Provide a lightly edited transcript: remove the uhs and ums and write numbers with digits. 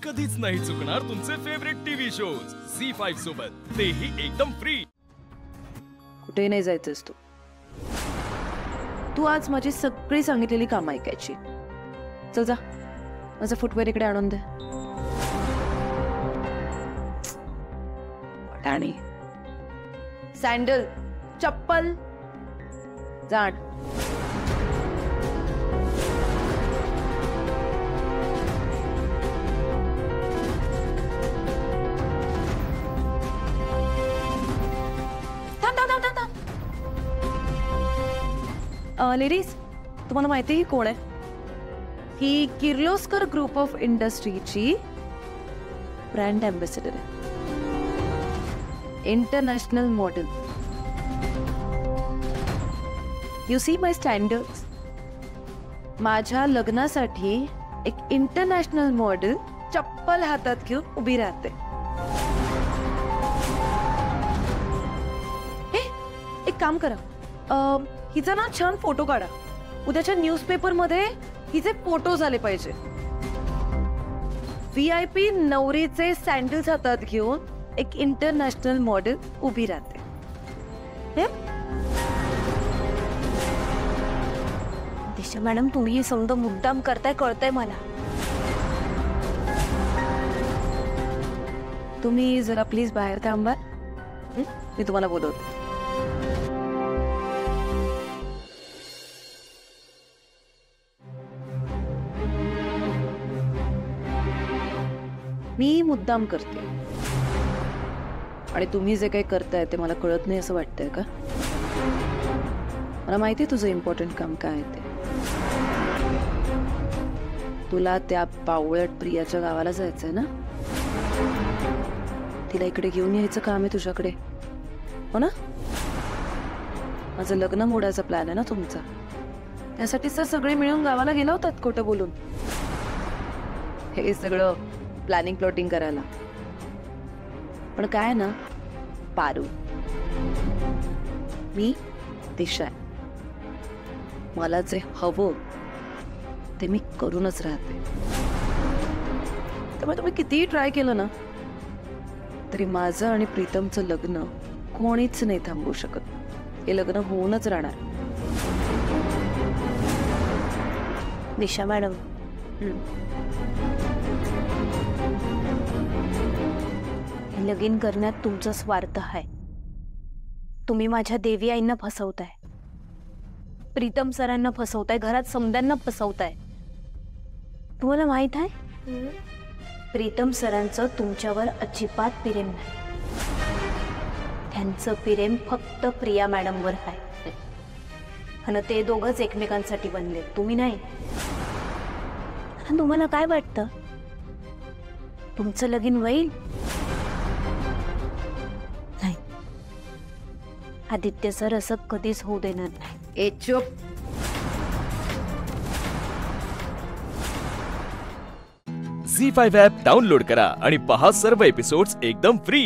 कधीच नाही चुकणार तुमचे फेवरेट टीव्ही शोज झी5 सोबत, तेही एकदम फ्री। कुठे नाही जायचंस तू आज माझी सगळी सांगितलेली कामं ऐकायची। चल जा, माझा फुटवेअर इकडे आणून दे। आणि सॅन्डल, चप्पल जाण। लेडीज, तुम्हाला माहिती आहे ही कोण आहे? ही किर्लोस्कर ग्रुप ऑफ इंडस्ट्रीची ब्रँड अँबॅसेडर आहे, international model. You see my standards. माझ्या लग्नासाठी एक इंटरनॅशनल मॉडेल चप्पल हातात घेऊन उभी राहते। एक काम करा, हिचा ना छान फोटो काढा, उद्याच्या न्यूजपेपर मध्ये हिचे फोटो झाले पाहिजे। VIP नवरीचे सॅन्डल्स हातात घेऊन एक इंटरनॅशनल मॉडेल उभी राहते। दिशा मॅडम, तुम्ही हे समजा मुद्दाम करताय, कळतंय मला। तुम्ही जरा प्लीज बाहेर थांबा, मी तुम्हाला बोलवते। मी मुद्दाम करते आणि तुम्ही जे काही करताय ते मला कळत नाही असं वाटतंय का? मला माहिती आहे तुझं इम्पॉर्टंट काम काय आहे ते। तुला त्या पावळट प्रियाच्या गावाला जायचंय ना? तिला इकडे घेऊन यायचं काम आहे तुझ्याकडे, हो ना? माझं लग्न मोडायचा प्लॅन आहे ना तुमचा, त्यासाठी सर सगळे मिळून गावाला गेला होतात खोटं बोलून हे सगळं प्लॅनिंग प्लॉटिंग करायला। पण काय ना पारू, मी दिशा आहे, मला जे हवं ते मी करूनच राहते। त्यामुळे तुम्ही कितीही ट्राय केलं ना तरी माझं आणि प्रीतमचं लग्न कोणीच नाही थांबवू शकत। हे लग्न होऊनच राहणार। दिशा मॅडम, लगीन करण्यात तुमचा स्वार्थ आहे। तुम्ही माझ्या देवी आईंना फसवताय, प्रीतम सरांना फसवताय, घरात समद्यांना फसवताय। तुम्हाला माहित आहे प्रीतम सरांचं तुमच्यावर अजिबात प्रेम नाही, त्यांचं प्रेम फक्त प्रिया मॅडमवर आहे आणि ते दोघंच एकमेकांसाठी बनले, तुम्ही नाही। तुम्हाला काय वाटतं तुमचं लगीन होईल? नाही, आदित्य सर असं कधीच होऊ देणार नाही। ए चुप। झी5 ॲप डाउनलोड करा आणि पहा सर्व एपिसोड्स एकदम फ्री।